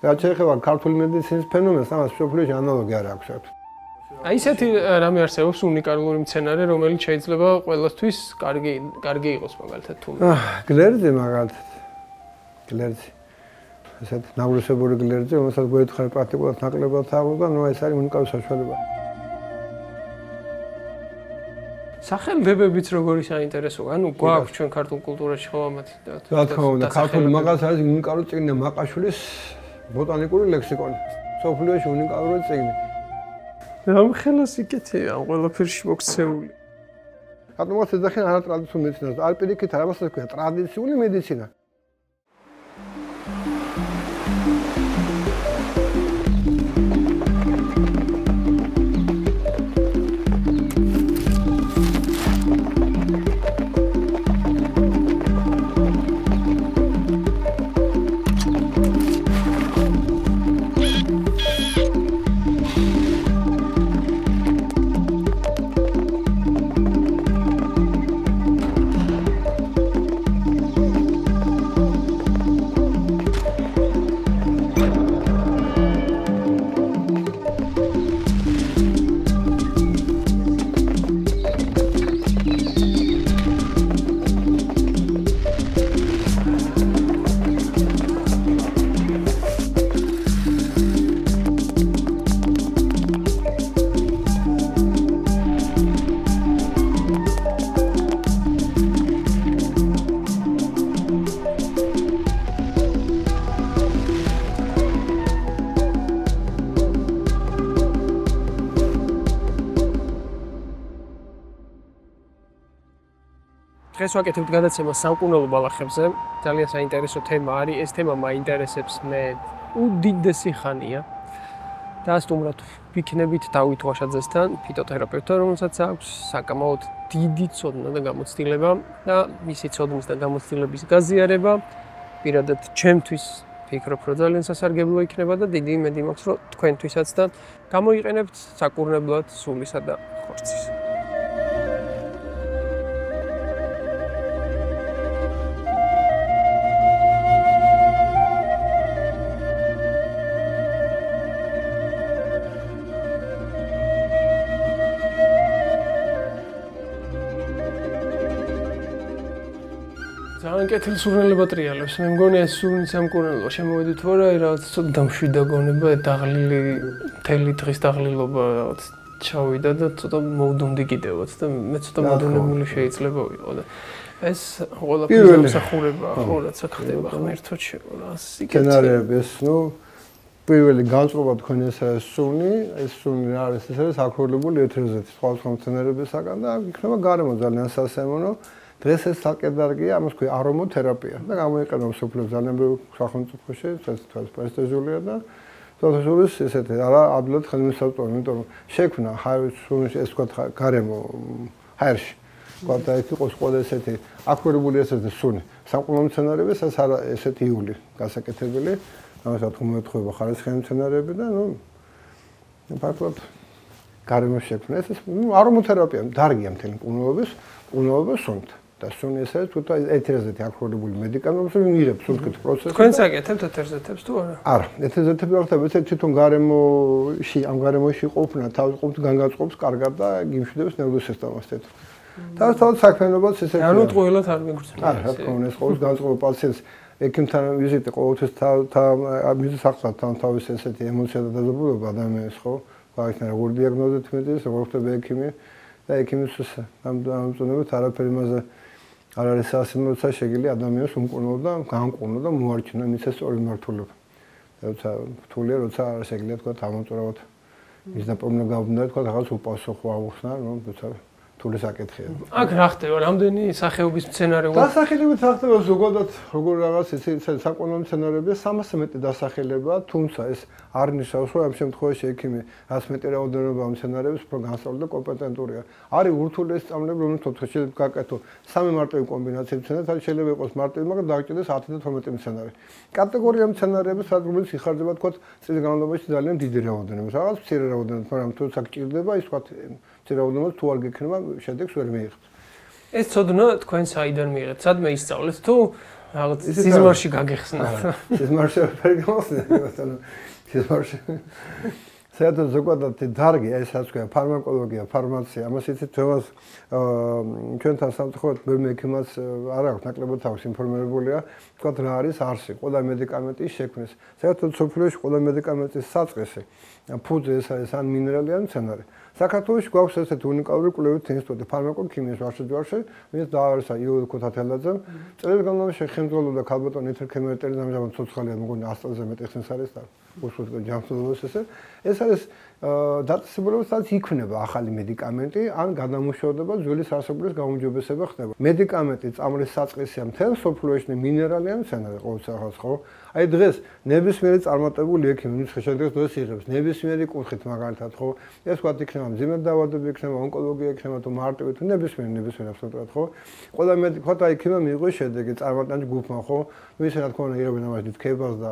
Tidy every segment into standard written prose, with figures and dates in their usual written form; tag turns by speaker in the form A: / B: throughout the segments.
A: რაც შეეხება ქართული მედიცინის ფენომენს, ამას მსოფლიოში ანალოგი არ აქვს.
B: აი ესეთი რამე არსებობს უნიკალური მცენარე, რომელიც შეიძლება ყველასთვის კარგი იყოს მაგალითად თუ.
A: გლერძი მაგალითად. გლერძი. ესეთი ნავრისებური გლერძი, რომელსაც გვეთხარ პრაქტიკულად ნაკლებად აღუდგა, ნუ ეს არის უნიკალური საშუალება.
B: სახელმდებებიც როგორი საინტერესოა, ანუ გვაქვს ჩვენ ქართულ კულტურაში ხო ამათი და
A: რა თქმა უნდა, ქართული მაღაზია არის უნიკალური წიგნი მაყაშვილის ბოტანიკური ლექსიკონი. სოფლიოში უნიკალური წიგნი.
B: რამ ხელას იკეთე ამ ყველაფერში მოქცეული.
A: რატომ მას ეძახიან არატრადიციულ მედიცინას? არ პირიქით არ ამასაც ქვია ტრადიციული მედიცინა.
B: დღეს ვაკეთებთ გადაცემას სამკურნალო ბალახებზე. ძალიან საინტერესო თემა არის. ეს თემა მაინტერესებს მე უდიდესი ხანია. და სტუმრად ვიქნებით დავით ვაშაძესთან, ფიტოთერაპევტთან, რომელსაც აქვს საკამაოდ დიდი ცოდნა და გამოცდილება და მისი ცოდნის და გამოცდილების გაზიარება პირადად ჩემთვის ვფიქრობ, რომ ძალიან სასარგებლო იქნება და დიდი იმედი მაქვს, რომ თქვენთვისაც და გამოიყენებთ საკურნებლად სულისა და ხორცის. ძალიან კეთილ სურნელებად ტრიალებს. მე მგონი ეს სურნი სამკურნალო შემოვედით ვარ, აი რაღაც ცოტა დამშვიდა გონება, დაღლილი, მთელი დღის დაღლილობა რაღაც ჩავიდა და ცოტა მოვდუმდი კიდევაც და მე ცოტა მოდუნებული შეიძლება ვიყო და ეს ყველაფერი სამსახურება, ხო რაცა ხდება ღმერთო შეყოლა,
A: სცენარები ეს, ნუ პირველი განწყობა თქვენ ეს სურნი, ეს სურნი რა არის, ეს არის აკროლებული ეთერზეთი, სხვა მცენარებისაგან და იქნება გარემო ძალიან სასიამოვნო. დღეს ეს საკედარგია, ამას ქვია არომოთერაპია და გამოიყენება მსოფლიოს ძალიან ბევრ სახელმწიფოში, თვითონ პრესტიჟულია და თვითონ ესეთი არა ადვილად ხელმისაწვდომი, იმიტომ რომ შექმნა სურნში ეს თქვა გარემო ჰაერში. თქვა და ეს იყოს ყველა ესეთი აკროლებული ესეთი სურნი. სამკურნალო მცენარეების ეს არა ესეთი იული გასაკეთებელი, ამას რა თქმა უნდა მოეთხოვება ხარისხიანი მცენარეები და ნუ ფაქტობრივად გარემო შექმნა. ეს არომოთერაპია, დარგია მთელი მკურნალობის სუნთ. და სუნი ეს არის თუთა ეთერზეთი აკროლებული მედიკამენტი, რომ მიიღებს სუნთქით პროცესს.
B: თქვენ საკეთებთ ეთერზეთებს თუ არა?
A: არა, ეთერზეთები ახლა ეს თვითონ გარემოში, ამ გარემოში ყოფნა თავის ყოფს განგაწყობს კარგად და გიმშვიდებს ნერვულ სისტემას თეთრ. თავისთავად საქმიანობას ესე
B: ანუ ტყუილად არ მიგრძნობს.
A: არა, რა თქმა უნდა, ეს ყოველთვის განწყობა პაციენტს ექიმთან ვიზიტი ყოველთვის მიზის ახსნათ თავის ესეთი ემოცია და დაზაბულობა ადამიანის ხო? გაიქნა როგორ დიაგნოზით მედის, როგორ ხდება ექიმი და ექიმის ამწონებით არაფერი მასე არ არის სასიმბოლო, როცა შეგიძლია ადამიანს უმკურნალო და განკურნო და მოარჩინო მის ეს ორი მართულობა. როცა რთულია, როცა არ შეგიძლია თქვა ამოწურავად ის და პრობლემა გავუნდა თქვა რაღაც უპასუხო აღხსნა, რომ როცა რთული საკითხია.
B: აქ რა ხდება? რამდენი სახეობის მცენარეა?
A: დასახელებით რა ხდება ზოგადად, როგორ რაღაც ესე საკურნალო მცენარეებია 300 მეტი დასახელება, თუმცა ეს არ ნიშნავს, რომ ამ შემთხვევაში ექიმი 100 მეტი რაოდენობა მცენარეების უფრო განსწავლი და კომპეტენტურია. არის ურთულეს სწავლები, რომელიც შეიძლება გაკეთო 3 მარტივი კომბინაცია მცენარეთ, არის შეიძლება იყოს მარტივი, მაგრამ დაგჭირდეს 10 და 12 მცენარე. კატეგორია მცენარეების, რომელიც იხარჯება თქვა წლის განმავლობაში ძალიან დიდი რაოდენობით. რაღაც მცირე რაოდენობით, მაგრამ თუ საკჭირდება, ის თქვა მცირე რაოდენობით თუ არ გექნება, შედეგს ვერ მიიღებთ.
B: ეს ცოდნა თქვენ საიდან მიიღეთ? სადმე ისწავლეთ თუ რაღაც სიზმარში გაგეხსნა.
A: სიზმარში ვერ გახსნა, ბატონო. სიზმარში. საერთოდ ზოგადად დარგი ეს რაც ქვია ფარმაკოლოგია, ფარმაცია, ამას იცით თავს ჩვენთან სამწუხაროდ ვერ მექიმას არ აქვს ნაკლებად აქვს ინფორმირებულია, თქვა რა არის არსი, ყველა მედიკამენტის შექმნის. საერთოდ სოფლიოში ყველა მედიკამენტის საწყისი ფუძე ეს არის ან მინერალი ან მცენარე. საქართველოში გვაქვს ესეთი უნიკალური კვლევითი ინსტიტუტი ფარმაკოქიმიის ვარშაძვაში, ვინც დააარსა იოელ ქუთათელაძემ. წლების განმავლობაში ხელმძღვანელობდა ქალბატონ ეთერ ქემერტელი ამჟამად ცოცხალია, მგონი 100-ზე მეტი ხნის არის და უშუალოდ ჯანმრთელობას ესე. ეს არის დაწესებულება, სადაც იქმნება ახალი მედიკამენტი, ან გადამუშავება ძველი არსებობის გაუმჯობესება ხდება. მედიკამენტი წამლის საწყისია მთელ სოფლიოში მინერალი ან მცენარე ყოველსახავს, ხო? აი დღეს ნებისმიერი წარმატებული ექიმი, ვინც შედეგს დღეს იღებს, ნებისმიერი კუთხით მაგალითად, ხო? ეს ვთქვათ იქნება მძიმე დაავადებები, იქნება ონკოლოგია, იქნება თუ მარტივი თუ ნებისმიერი აბსოლუტურად, ხო? ყველა მედიკოთა იქნება მიიღოს შედეგი წარმატებულ ჯგუფმა, ხო? ნუ ისე რა თქმა უნდა იღებენ ამას დიდქებას და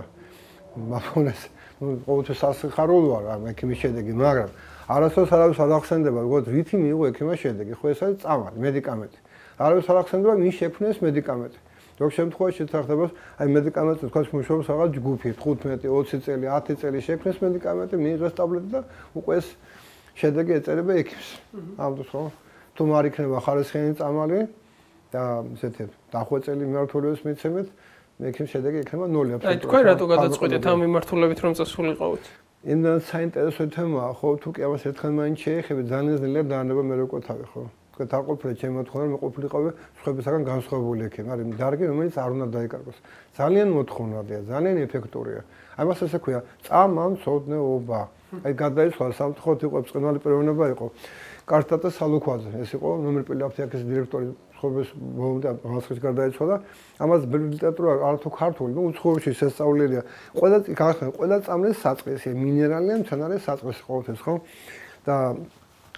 A: მაფონეს ყოველთვის სასიხარულო არ ექიმის შედეგი, მაგრამ არასდროს არავის არ ახსენდება, როგორც რითი მიიღო ექიმის შედეგი, ხო ეს არის წამალი, მედიკამენტი. არავის არ ახსენდება, ვის შექმნეს მედიკამენტი. როგორ შემთხვევაში ხდება, აი მედიკამენტი თქვა მუშაობს რაღაც ჯგუფი 15, 20 წელი, 10 წელი შექმნეს მედიკამენტი, მიიღეს ტაბლეტი და უკვე ეს შედეგი ეწერება ექიმს. ამიტომ ხო? თუ არ იქნება ხარისხიანი წამალი და ესეთი დახვეწილი მიმართულების მიცემით ექიმის შედეგი იქნება 0 აბსოლუტურად.
B: აი თქვენ რატო გადაწყვეტეთ ამ მიმართულებით რომ წასულიყავით?
A: იმდან საინტერესო თემაა, ხო, თუ კი ამას ერთხელ მაინც შეეხები, ძალიან ძლიერ დაანება მე როგორ თავი, ხო? თქვენ არ ყოფილიყავით ჩემი მოთხოვნა, მე ყოფილიყავი სხვებისაგან განსხვავებული ექიმი, მაგრამ დარგი რომელიც არ უნდა დაიკარგოს. ძალიან მოთხოვნადია, ძალიან ეფექტურია. ამას ასე ქვია, წამამცოდნეობა. აი გადაიცვალა სამწუხაროდ იყო ბრწყინვალე პიროვნება იყო. კარტატა სალუქვაძე, ეს იყო ნომერპილი აფთიაქის დირექტორი ხობის ბოლომდე განსხვავებით გარდაიცვალა. ამას ლიტერატურა არათუ ქართული, ნუ უცხოებში შესწავლილია. ყველა წამლის საწყისი, მინერალი ან მცენარე საწყისი ყოველთვის, ხო? და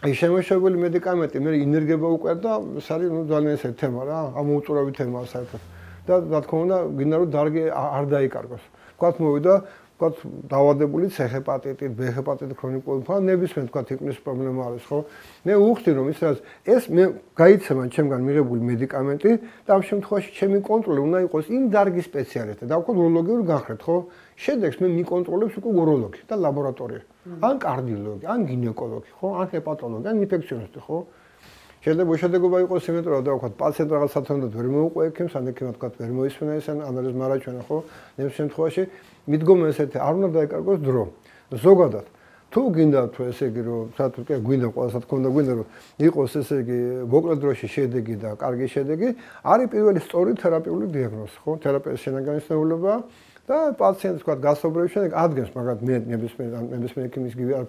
A: აი შემოშობილი მედიკამენტი მე ინერგება უკვე და ეს არის ნუ ძალიან ესე თემა რა, ამოუწურავი თემაა საერთოდ. და რა თქმა უნდა, გინდა რომ დარგი არ დაიკარგოს. თქვათ მოვიდა თქვათ დაავადებული C ჰეპატიტით, B ჰეპატიტით, ქრონიკული ფორმა, ნებისმიერ თქვათ იქნის პრობლემა არის, ხო? მე უხდი რომ ეს მე გაიცემა ჩემგან მიღებული მედიკამენტი და ამ შემთხვევაში ჩემი კონტროლი უნდა იყოს იმ დარგის სპეციალისტი, და უკვე უროლოგიური განხრით, ხო? შედეგს მე მიკონტროლებს უკვე უროლოგი და ლაბორატორია. ან კარდიოლოგი, ან გინეკოლოგი, ხო? ან ჰეპატოლოგი, ან ინფექციონისტი, ხო? შედეგობა იყოს იმეტრა და ვქოთ პაციენტ რაღაც სათანადოდ ვერ მოუყვა ექიმს, ან ექიმად ვქოთ ვერ მოისმენა ეს ანალიზ მარაჩვენა, ხო? ნებისმიერ შემთხვევაში მიდგომა ესეთი არ უნდა დაიკარგოს დრო. ზოგადად თუ გინდა თუ ესე იგი რომ საერთოდ კი გვინდა ყველასა თქმა უნდა გვინდა რომ იყოს ესე იგი მოკლე დროში შედეგი და კარგი შედეგი, არის პირველი სწორი თერაპიული დიაგნოზი, ხო? თერაპიის შენაგანისნეულობა და პაციენტს ვქოთ გასაუბრების შემდეგ ადგენს მაგათ მე ნებისმიერ ექიმის გივი არ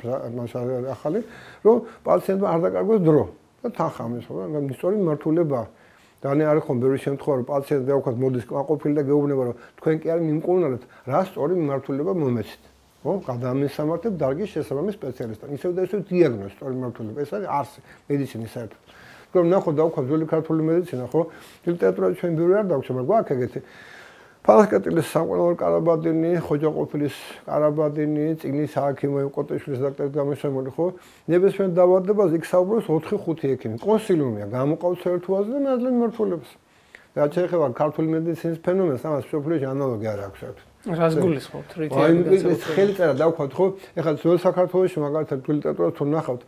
A: ახალი რომ პაციენტმა არ დაკარგოს დრო და თანხამის, ხო? სწორი მიმართულება ძალიან არის ხომ ბევრი შემთხვევა რომ პაციენტი დავქოთ მოდის ყოფილი და გეუბნება რომ თქვენ კი არ მიმკურნალეთ რა სწორი მიმართულება მომეცით, ხო? გადამისამართებ დარგის შესაბამის სპეციალისტთან. ისევ და ისევ დიაგნოზი სწორი მიმართულება. ეს არის არსი მედიცინის საერთოდ. რომ ნახოთ დავქოთ ძველი ქართული მედიცინა, ხო? ლიტერატურაში ჩვენ ბევრი არ დაგვჭირ, მაგრამ გვაქვს ეგეთი ფალასკატილის სამყარო კარაბადინი, ხოჯაყოფილის კარაბადინი, წიგნის ჰაქიმო კოტეშვილის დაქტორის გამოსამული, ხო? ნებისმიერ დაავადებაზე იქ საუბრობს 4-5 ექიმი. კონსილიუმია, გამოყავს ერთუაზე და მადლენ მმართველებს. რაც შეეხება ქართული მედიცინის ფენომენს, ამას სოფლიოში ანალოგი არ აქვს საერთოდ.
B: რას გულისხმობთ?
A: აი, ხელი წერა დავქოთ, ხო? ეხლა ძველ საქართველოში მაგალითად ლიტერატურას თუ ნახავთ,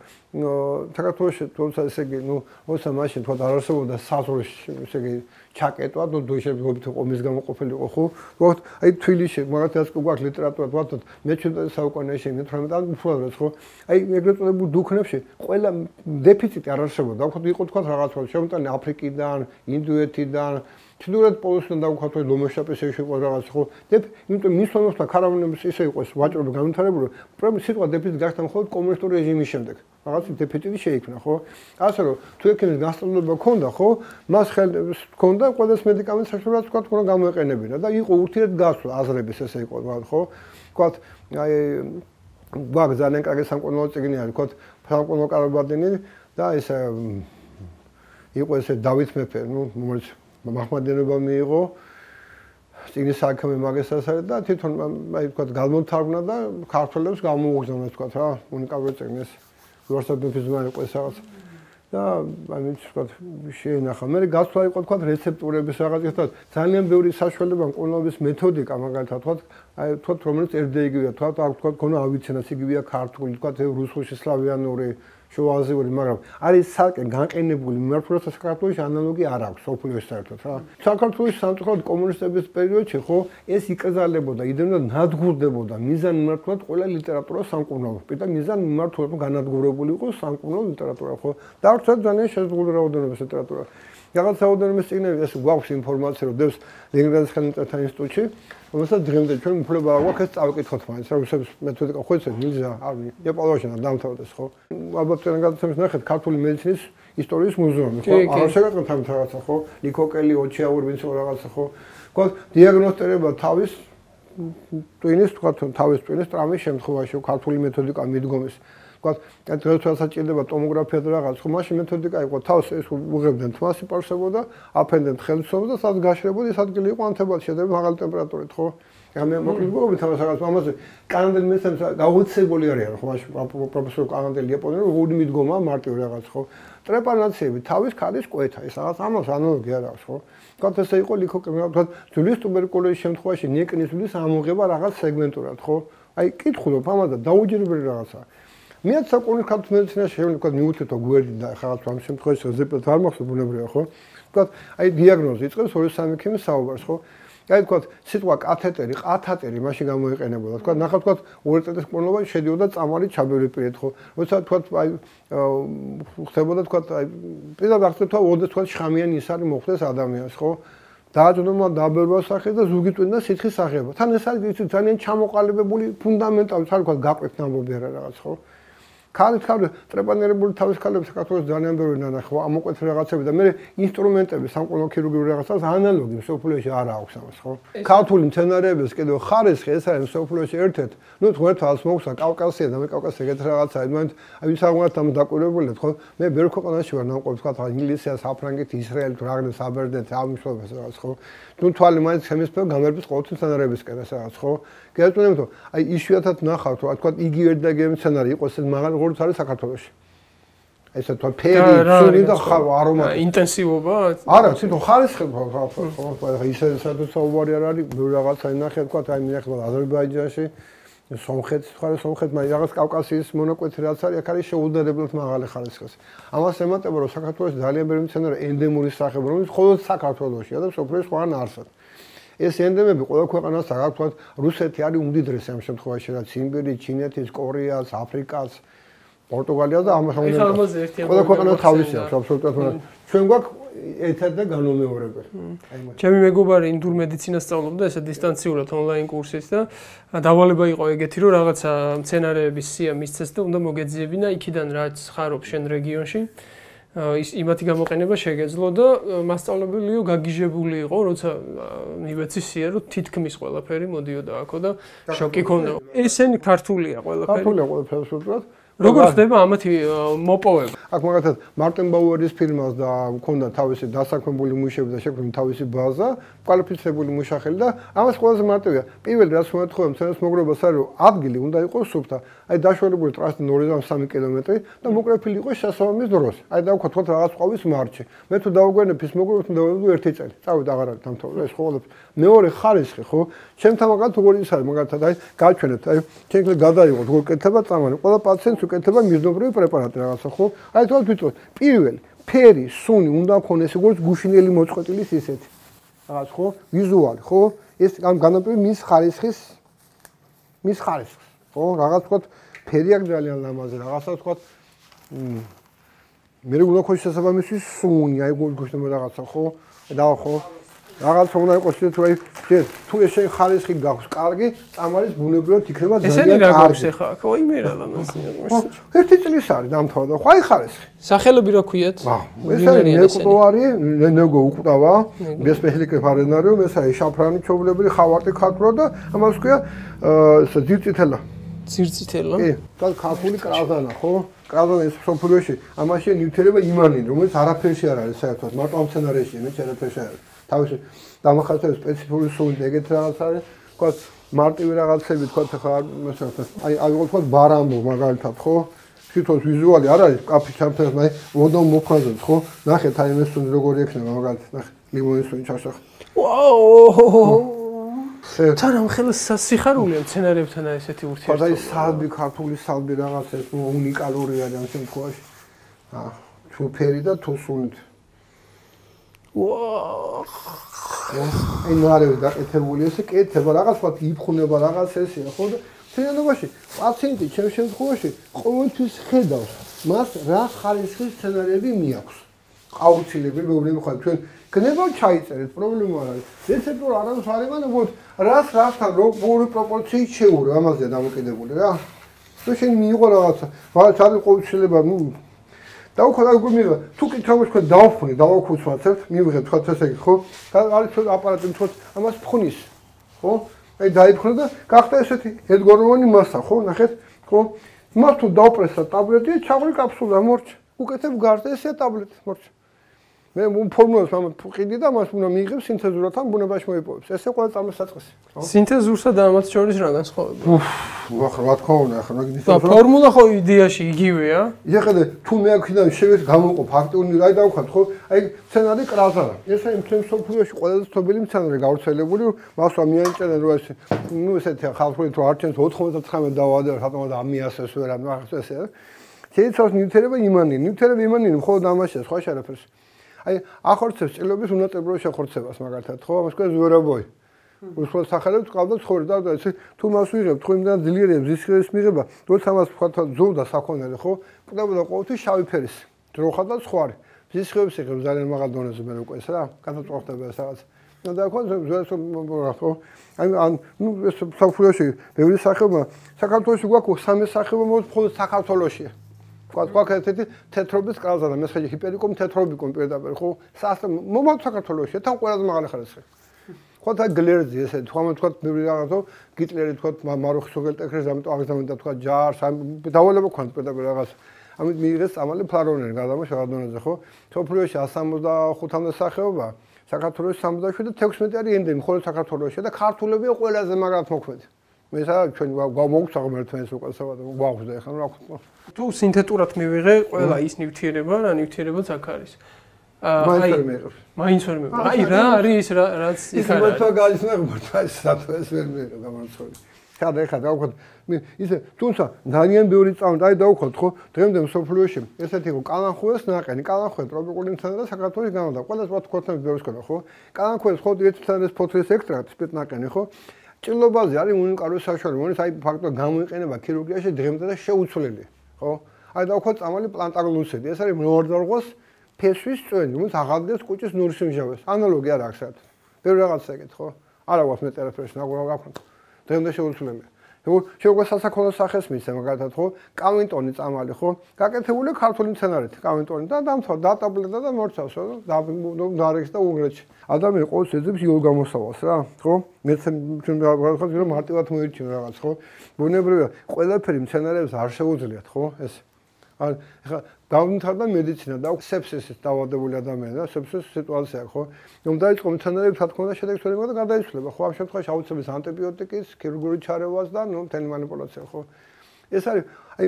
A: საქართველოში თუმცა ესე იგი, ნუ ოსა მაშინ თქვა არ არსებობდა საზღვრის ესე იგი ჩაკეტვა, ნუ დუშებით ყომის გამოყოფილიყო, ხო? ვთქვათ, აი თბილისში მაგათაც გვაქვს ლიტერატურა, ვთქვათ, მე-17 საუკუნეში, მე-18 უფრო ხო? აი ეგრეთ წოდებულ დუქნებში ყველა დეფიციტი არ არსებობდა. ვთქვათ, იყო თქვათ რაღაცა შემოტანილი აფრიკიდან, ინდოეთიდან ჩრდილოეთ პოლუსთან დავუხოთ ლომოშაპის შეყო რაღაც ხო? იმიტომ მისვენოს და ქარავნების ისე იყოს ვაჭრობი განვითარებული, პრობლემა სიტყვა დეფიციტი გახდა მხოლოდ კომუნისტური რეჟიმის შემდეგ. რაღაც დეფიციტი შეიქმნა, ხო? ასე რომ თუ ექიმის გასწავლება ქონდა, ხო? მას ხელს ქონდა ყველას მედიკამენტს საშუალებას თქვათ უნდა გამოეყენებინა და იყო ურთიერთგასვლა აზრების ესე იყო, ხო? თქვათ აი გვაქვს ძალიან კარგი სამკურნალო წიგნი არის, თქვათ სამკურნალო კარაბადინი და ეს იყო ესე დავით მეფე, ნუ რომელიც მაჰმადიანობა მიიღო წიგნის საქმე მაგესაც არის და თვითონ აი თქვა გამომთარგმნა და ქართველებს გამოუგზავნა თქვა რა უნიკალური წიგნის ვერსად მეფიზმა იყო ეს რაღაც და აი მეც ვთქვა შეენახა. მე გასვლა იყო თქვა რეცეპტურების რაღაცა თქვა ძალიან ბევრი საშუალება მკურნალობის მეთოდიკა მაგალითად თქვა აი თქვა რომელიც ერთ და იგივეა თქვა თქვა ქონა ავიცენას იგივეა ქართული თქვა რუსულში სლავიანური შუაზიური მაგრამ არის სარკე განყენებული მიმართულება საქართველოს ანალოგი არ აქვს სოფლიოს საერთოდ რა საქართველოს სამწუხაროდ კომუნისტების პერიოდში ხო ეს იკრძალებოდა იდევნად ნადგურდებოდა მიზან მიმართულად ყველა ლიტერატურა სამკურნალო და მიზან მიმართულად განადგურებული იყო სამკურნალო ლიტერატურა ხო დაარჩა ძალიან შეზღუდული რაოდენობის ლიტერატურა რაღაც რაოდენობის წიგნები ეს გვაქვს ინფორმაცია რომ დევს ლენინგრადის ხელმწიფეთა ინსტიტუტში რომელსაც დღემდე ჩვენ უფლება აქვს ეს წავიკითხოთ მაინც რა რუსების მეთოდიკა ხო იცით მიზა არ ეპალოჟენა დამთავრდეს ხო ალბათ ჩვენ გადაცემის ნახეთ ქართული მედიცინის ისტორიის მუზეუმი ხო არ შეგატყობთ ამ რაღაცა ხო ნიკოკელი ოჩიაური ვინც რაღაცა ხო ხო დიაგნოსტირება თავის ტვინის თქვა თავის ტვინის ტრამვის შემთხვევაში ქართული მეთოდიკა მიდგომის თქვა დღესაც ჭირდება ტომოგრაფია და რაღაც ხო მაშინ მეთოდიკა იყო თავს ეს უღებდნენ თვას იპარსებოდა აფენდნენ ხელმძღვანელს და სადაც გაშრებოდა ეს ადგილი იყო ანთებად შედება მაღალი ტემპერატურით ხო მე მოკლედ მოგობთ ამას ამაზე კანადელ მეცნიერებს გაუცებული არიან ხო მაშინ პროფესორ კანადელი იაპონელი როგორი მიდგომა მარტივ რაღაც ხო ტრეპანაციები თავის ქალის კვეთა ეს რაღაც ამას ანალოგია აქვს ხო თქვა ესე იყო ლიქოკრემა თქვა ძვლის ტუბერკულოზის შემთხვევაში ნეკნისულის ამოღება რაღაც სეგმენტურად ხო აი კითხულობ ამაზე დაუჯერებელი რაღაცა მეც საკუთარ ქართულ მედიცინაში შეგვიძლია მიუთითო გვერდი და ხალხ ამ შემთხვევაში ზეპილთ არ მახსოვს ბუნებრივია ხო თქვა აი დიაგნოზი იწყებს 2-3 ქიმის საუბარს ხო აი თქვა სიტყვა კათეტერი ყათატერი მაშინ გამოიყენებოდა თქვა ნახავთ თქვა უერთდეს მკურნალობა შედიოდა წამალი ჩაბერის პირით ხო როცა თქვა აი ხდებოდა თქვა აი პირდაპირ გახსოვთ თქვა შხამიანი ისარი მოხდეს ადამიანს ხო დააჯდომა დაბერვა სახე და ზუგი ტვინდა სითხის სახეობა თან ეს არის ძალიან ჩამოყალიბებული ფუნდამენტალური თქვა გაყვეთ ნამბობი არა რაღაც ხო ქალით ტრეპანერებული თავის ქალებს საქართველოს ძალიან ბევრი ნანახვა ამოკვეთ რაღაცები და მე ინსტრუმენტები სამკურნალო ქირურგიული რაღაცას ანალოგი სოფლიოში არ აქვს ამას ხო ქართული მცენარეების კიდევ ხარისხი ეს არის სოფლიოში ერთ-ერთ ნუ თქვენთავს მოგსა კავკასია და მე კავკასია ეგეთ რაღაცა იმენ აი ვისაღმოთ ამ დაკვირვებულეთ ხო მე ბევრ ქვეყანაში ვარ ნამყოფი თქვა ინგლისია საფრანგეთი ისრაელი თურაღნე საბერძნეთი ამიშლობას რაღაც ხო ნუ თვალი მაინც ჰემისფეროს გამერბის ყოველთვის მცენარეებისკენ ეს რაღაც ხო გეტყვით რომ აი იშვიათად ნახავთ რა თქვა იგივე და იგივე მცენარე იყოს ეს მაგალითად როგორც არის საქართველოში ესე თქვა ფერი სული და არომატი
B: ინტენსივობა
A: არა თვითონ ხარისხი ხო ისე სადაც საუბარი არ არის რაღაცა ინახე თქვა აი მინახება აზერბაიჯანში სომხეთის ხარ სომხეთ მაგრამ რაღაც კავკასიის მონაკვეთი რაც არის აქ არის შეუძლებლად მაღალი ხარისხის ამას ემატება რომ საქართველოს ძალიან ბევრი მცენარე ენდემური სახეობა რომელიც მხოლოდ საქართველოშია და სოფლიოს სხვა არ არსად ეს ენდემები ყველა ქვეყანას აქვს თქვა რუსეთი არის უმდიდრესი ამ შემთხვევაში რაც იმბირი ჩინეთის კორეას აფრიკას პორტუგალიას და ამას ყველა ქვეყანა თავისი აქვს აბსოლუტურად ჩვენ გვაქვს ერთად და განუმეორებელი
B: ჩემი მეგობარი ინდურ მედიცინას სწავლობდა ესე დისტანციურად ონლაინ კურსით და დავალება იყო ეგეთი რომ რაღაცა მცენარეების სია მისცეს და უნდა მოგეძიებინა იქიდან რაც ხარობს შენ რეგიონში ის იმათი გამოყენება შეგეძლო და მასწავლებლიო გაგიჟებული იყო როცა მივეცი სია რომ თითქმის ყველაფერი მოდიოდა აქო და შოკი ქონდა ესენი ქართულია ყველაფერი
A: ქართულია ყველაფერი აბსოლუტურად
B: როგორ ხდება ამათი მოპოვება?
A: აქ მაგალითად მარტინ ბაუერის ფირმას და მქონდა თავისი დასაქმებული მუშები და შექმნილი თავისი ბაზა, კვალიფიცირებული მუშახელი და ამას ყველაზე მარტივია. პირველი რაც მოეთხოვა მცენარის მოგროვებას არის რომ ადგილი უნდა იყოს სუფთა. აი დაშვებული ტრასტი 2-3 კილომეტრი და მოკრეფილი იყოს შესაბამის დროს. აი დავქოთ თქო რაღაც ყავის მარჩი. მე თუ დავგვენებ ის მოგროვებას დავებდი 1 წელი. წავით აღარ არის დამთავრდა ეს ხოლმე. მეორე ხარისხი ხო? ჩემთან მაგალითად როგორ ის არის მაგალითად აი გაჩვენეთ აი ჩემს გადაიღოთ როგორ კეთება წამალი. ყველა პაციენტს უკეთება მიზნობრივი პრეპარატი რაღაცა ხო? აი თვალ ვიწოთ. პირველი ფერი, სუნი უნდა ქონდეს როგორც გუშინელი მოწყვეტილის ისეთი. რაღაც ხო? ვიზუალი ხო? ეს ამ განაპირობებს მის ხარისხს. ხო? რაღაც თქო ფერი აქვს ძალიან ლამაზი, რაღაცა თქო მე უნდა ქოს შესაბამისი სუნი, აი გუშინელი რაღაცა ხო? და ხო? რაღაც უნდა იყოს თუ ეს შენ ხარისხი გაქვს კარგი, წამალის ბუნებრივად იქნება ძალიან კარგი.
B: ესენი რა გაქვს ახლა? ხო იმერა ლამაზია.
A: ერთი წლის არის დამთავრდა. ხო აი ხარისხი.
B: სახელები რა ქვიათ?
A: ეს არის ნეკუტოვარი, ნეგო უკტავა, ბესპეჰლიკე ფარენარიო, ეს არის შაფრანი ჩოვლებული, ხავარტი ქაქრო და ამას ქვია ძირწითელა.
B: ძირწითელა?
A: კი, და ქართული კრაზანა, ხო? კრაზანა ეს სოფლიოში, ამაში ნივთიერება იმანინი, რომელიც არაფერში არ არის საერთოდ, მარტო ამ სცენარეშია, მე არაფერში არ არის. თავისი დამახასიათებელი სპეციფიკური სული ეგეთ რაღაც არის, თქო მარტივი რაღაცები თქო ხა აი ავიღოთ თქო ბარამბო მაგალითად ხო თვითონ ვიზუალი არ არის კაფის ჩამფერს, მაგრამ უნდა მოფხაზოთ, ხო? ნახეთ აი ეს სუნი როგორი ექნება, მაგალითად, ნახეთ, ლიმონის სუნი ჩასახ.
B: ვაუ! თან ხელს სიხარულია მცენარეებთან ესეთი ურთიერთობა.
A: ხოდა ის სალბი, ქართული სალბი რაღაც ეს უნიკალურია ამ შემთხვევაში. თუ ფერი და თუ სუნით.
B: ვაუ!
A: აი ნარევი დაკეთებული ესე კეთება რაღაც ვთქვათ იფხუნება რაღაც ესეა ხო და თეანობაში პაციენტი ჩემ შემთხვევაში ყოველთვის ხედავს მას რა ხარისხის სცენარები მიაქვს აუცილებელი პრობლემა ხარ ჩვენ გნება ჩაიწერეთ პრობლემა არ არის რეცეპტორ არავის არ იმანებოთ რასთან როგორი პროპორციით შეურო ამაზე დამოკიდებული რა თუ შენ მიიღო რაღაცა ვარ არის ყოველშაბათი ნუ დავხვალ როგორ მიიღო თუ კი თავს თქვენ დავხვნი დავაქუცვაცებთ მივიღეთ თქვა ესე იგი ხო არის თუ აპარატი თქვა ამას ფხნის ხო აი დაიფხნა და გახდა ესეთი ერთგვაროვანი მასა ხო ნახეთ ხო მას თუ დავპრესა ტაბლეტი ჩაღვი კაფსულა მორჩ უკეთებ გარდა ესეა ტაბლეტი მორჩ მე ფორმულას მამყიდი და მას უნდა მიიღებ სინთეზურად ამ ბუნებაში მოიპოვებს ესე ყველა წარმოსაწყისი ხო
B: სინთეზურსა და ამათ შორის რა განსხვავებაა
A: ახლა რა თქმა უნდა ახლა მაგის
B: და ფორმულა ხო იდეაში იგივეა
A: იახედე თუ მე აქედან შევეთ გამოყოფ აქტიური რაი დავხატ ხო აი სცენარი კრაზარა ესე იმ სოფლიოში ყველაზე ცნობილი სცენარი გავრცელებული მასვა მიანიჭებენ რომ ეს ნუ ესეთი ხალხური თუ არჩენს 99 დავადე რატომ და ამიასეს ვერ ამ ახლა ესე შეიძლება ნივთიერება იმანი ნივთიერება იმანი მხოლოდ ამაშია სხვა შეერაფერს აი ახორცებს ჭრილობის უნაწებრო შეხორცებას მაგალითად ხო ამას ქვია ზვერაბოი უსხოლოდ სახელებს ყავდა ცხოვრება და ესე თუ მას ვიღებ თუ იმდან ძლიერია ზისხილის მიღება როცა მას ვხატა ზოვდა საქონელი ხო პუტებოდა ყოველთვის შავი ფერის დროხა და სხვარი ზისხილებს იღებ ძალიან მაღალ დონეზე მე უკვე ეს რა გადაწყვეტება ეს რაღაც და ხო ზვერს ხო აი ნუ ეს საფრთხეში ბევრი სახეობა საქართველოში გვაქვს სამი სახეობა მხოლოდ საქართველოშია გვაქვს თეთრობის კალზადა მე ხეჯი ჰიპერიკომ თეთრობიკომ პირდაპირ ხო მომავ საქართველოში თან ყველაზე მაღალი ხარისხი ხო და გლერზი ესე თქვა ბევრი რაღაცო გიტლერი თქვა მარუხი სოგელტექრეს ამიტომ აღზამდა თქვა ჯარს დავალება ქონდა პირდაპირ რაღაც ამით მიიღეს ამალი ფლარონერი გადამა შეღადონეზე ხო სოფლიოში 165-მდე სახეობა საქართველოში 77 და 16 არის ენდემი ხოლმე საქართველოში და ქართულებია ყველაზე მაგრად მოქმედი მე სა ჩვენ გვაქვს აღმერთვენ ეს უკვე გვაქვს და ეხლა რა ვქო
B: თუ სინთეტურად მივიღე ყველა ის ნივთიერება რა ნივთიერებაც აქ არის მაინც ვერ მივიღე აი რა არის რაც
A: იქ არის ის მოთვა გალის მეგობართ აი საფეს ვერ მივიღე გამარცხული ხადა ეხლა დავხოთ ისე თუმცა ძალიან ბევრი წამდა აი დავხოთ ხო დღემდე სოფლიოში ესეთი იყო კალანხუეს ნაყენი კალანხუე ტროპიკული მცენარეა საქართველოს გამოდა ყველა სხვა თქვენ ბევრს ქონა ხო კალანხუეს ხო ერთ მცენარეს ფოთლის ექსტრაქტი სპირტნაყენი ხო ჭრილობაზე არის უნიკალური საშუალება რომელიც აი ფაქტობრივად გამოიყენება ქირურგიაში დღემდე და შეუცვლელია ხო აი დავხოთ წამალი პლანტაგლუსები ეს არის მორდორღოს ფესვის წვენი რომელიც აღადგენს კუჭის ნურსიმჟავეს ანალოგი არ აქვს საერთოდ ბევრი რაღაცა ეკეთ ხო არა გვაქვს მე ტერაპევტს ნაგვაქვს დღემდე შეუცვლელია შეგვიძლია სასაქონლო სახეს მისცე მაგალითად ხო კავინტონი წამალი ხო გაკეთებული ქართული მცენარეთი კავინტონი და დამთავრდა დატაბლეტა და მორცავსო და დარეგს და უნგრეთში ადამიანი ყოველთვის ეძებს იოლ გამოსავალს რა ხო მეც რომ მარტივად მოირჩიო რაღაც ხო ბუნებრივია ყველაფერი მცენარეებს არ შეუძლიათ ხო ეს ახლა დაუნთარდა მედიცინა და სეპსისით დაავადებული ადამიანი და სეპსის სიტუაცია ხო რომ დაიწყო მცენარეებს რა თქმა უნდა შედეგს და გარდაიცვლება ხო ამ შემთხვევაში აუცილებელი ანტიბიოტიკის ქირურგიული ჩარევას და ნუ მთელი манипуляცია ხო ეს არის აი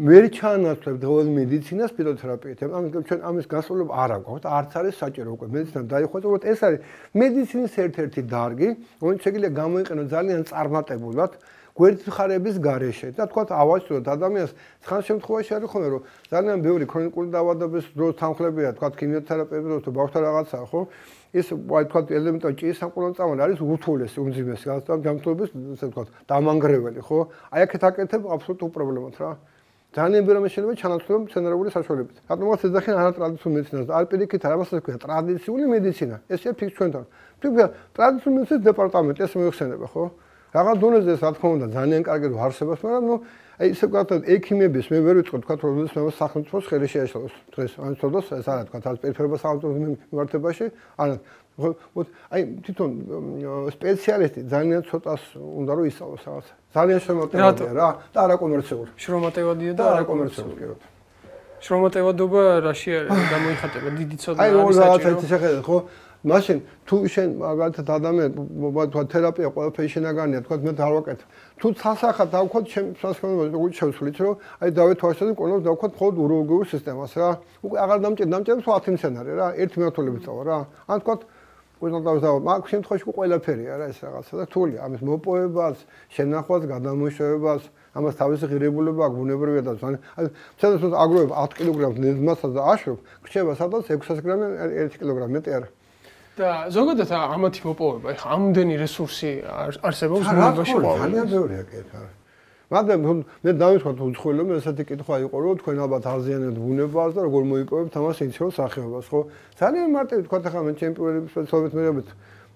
A: ვერ ჩაანაცვლებ დღევანდელ მედიცინას ფიტოთერაპიით ამიტომ ჩვენ ამის გასწავლება არ აქვს არც არის საჭირო უკვე მედიცინა დაიხვეწოთ ეს არის მედიცინის ერთ-ერთი დარგი რომელიც შეიძლება გამოიყენოს ძალიან წარმატებულად გვერდხარების გარეშე და თქვათ ავაჩვენოთ ადამიანს ცხან შემთხვევაში არის ხოლმე რომ ძალიან ბევრი ქრონიკული დაავადების დროს თანხლებია თქვათ ქიმიოთერაპიები თუ ბავშვთა რაღაცა ხო ის აი თქვათ ელემენტო ჭიის სამკურნალო წამალი არის უთულესი უმძიმესი განსხვავების ესე თქვათ დამანგრეველი ხო აი აქეთ აკეთებ აბსოლუტურ პრობლემად რა ძალიან ბევრი რამე შეიძლება ჩანაცვლოს მცენარეული საშუალებებით რატომაც ეძახიან არატრადიციული მედიცინას და არ პირიქით არამასაც ქვია ტრადიციული მედიცინა ესეა ფიქს ჩვენთან თუმცა ტრადიციული მედიცინის დეპარტამენტი ეს მოიხსენება ხო რაღაც დონეზე რა თქმა უნდა ძალიან კარგი არსებობს მაგრამ ნუ აი ისე ვთქვათ ექიმების მე ვერ ვიტყვი თქვათ რომ ეს მე სახელმწიფოს ხელი შეეშალოს დღეს ან ცოდოს ეს არა თქვათ არის პერიფერია სახელმწიფოს მიმართებაში არა აი თვითონ სპეციალისტი ძალიან ცოტას უნდა რომ ისწავლოს რაღაც ძალიან შემოტევადია რა და არაკომერციული
B: შრომატევადია და
A: არაკომერციული კი
B: შრომატევადობა რაში არის გამოიხატება დიდი ცოდნა
A: არის საჭირო აი რაღაცა შეხედეთ ხო მაშინ თუ შენ მაგალითად ადამიანი თქვა თერაპია ყველაფერი შენაგანია, თქვა მე დავაკეთებ. თუ სასახად დავქოთ ჩემ სასწავლებლად როგორ შევსვლით, რომ აი დავეთვალისწინოთ ყველას დავქოთ მხოლოდ უროლოგიურ სისტემას რა. უკვე აღარ დამჭერებს 10 მცენარე რა, ერთი მიმართულებით წავა რა. ან თქვა ყველას დავა, მაგ შემთხვევაში ყველაფერია რა ეს რაღაცა და რთულია. ამის მოპოვებას, შენახვას, გადამოშევებას, ამას თავისი ღირებულება აქვს ბუნებრივია და ძალიან. აი, ცოტა აგროვებ 10 კილოგრამს ნედლმასას და აშრობ, რჩება სადაც 600 გრამი 1 კილოგრამი მეტი არა.
B: და ზოგადად ამათი მოპოვება, ეხა ამდენი რესურსი არსებობს ბუნებაში.
A: ძალიან ბევრია კითხვა. მაგრამ მე დავიწყოთ უცხოელო, მე ესეთი კითხვა იყო, რომ თქვენ ალბათ აზიანებთ ბუნებას და როგორ მოიპოვებთ ამას ინციროს სახეობას, ხო? ძალიან მარტივი თქვა ხა მე ჩემპიონები სპეციალობით მერებით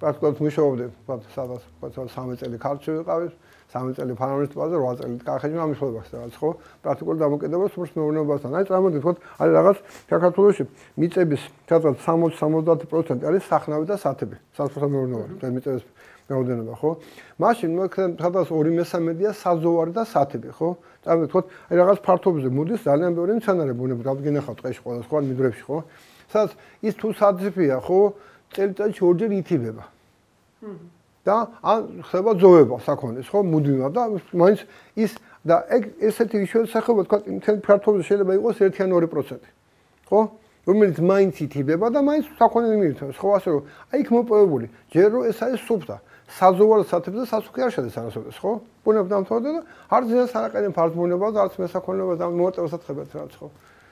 A: პრაქტიკულად მუშაობდი, სადაც 3 წელი ქართლში ვიყავი, 3 წელი ფანარისტ ბაზაზე, 8 წელი კახეთში ამისხლებას რაღაც, ხო? პრაქტიკულად დამოკიდებულება სპორტის მეურნეობასთან. აი წარმოვიდგინოთ, არის რაღაც საქართველოში მიწების სადღაც 60-70% არის სახნავი და სათები, სპორტის მეურნეობა, და მიწების რაოდენობა, ხო? მაშინ სადღაც 2/3-ია საზოვარი და სათები, ხო? წარმოვიდგინოთ, აი რაღაც ფართობზე მოდის ძალიან ბევრი მცენარე ბუნებრივი, გავდგენახავთ ტყეში ყველა მიდრებში, ხო? სადაც ის თუ სათებია, ხო? წელიწადში 2 ჯერ ითიბება. და ან ხდება ძოვება საქონლის, ხო? მუდმივად და მაინც ის და ეგ ესეთი იშვიათი სახეობა თქვა მთელ ფართობზე შეიძლება იყოს 1 ან 2%. ხო? რომელიც მაინც ითიბება და მაინც საქონელი მიირთმევს, ხო? ასე რომ აი იქ მოპოვებული, ჯერ რომ ეს არის სუფთა, საზოვარ სათებზე სასუქი არ შედის არასოდეს, ხო? ბუნებრივ დამთავრდა და არ ძინას არაყენებ არც ბუნებას, არც მესაქონლებას და მოაწევასაც ხებათ რაც, ხო?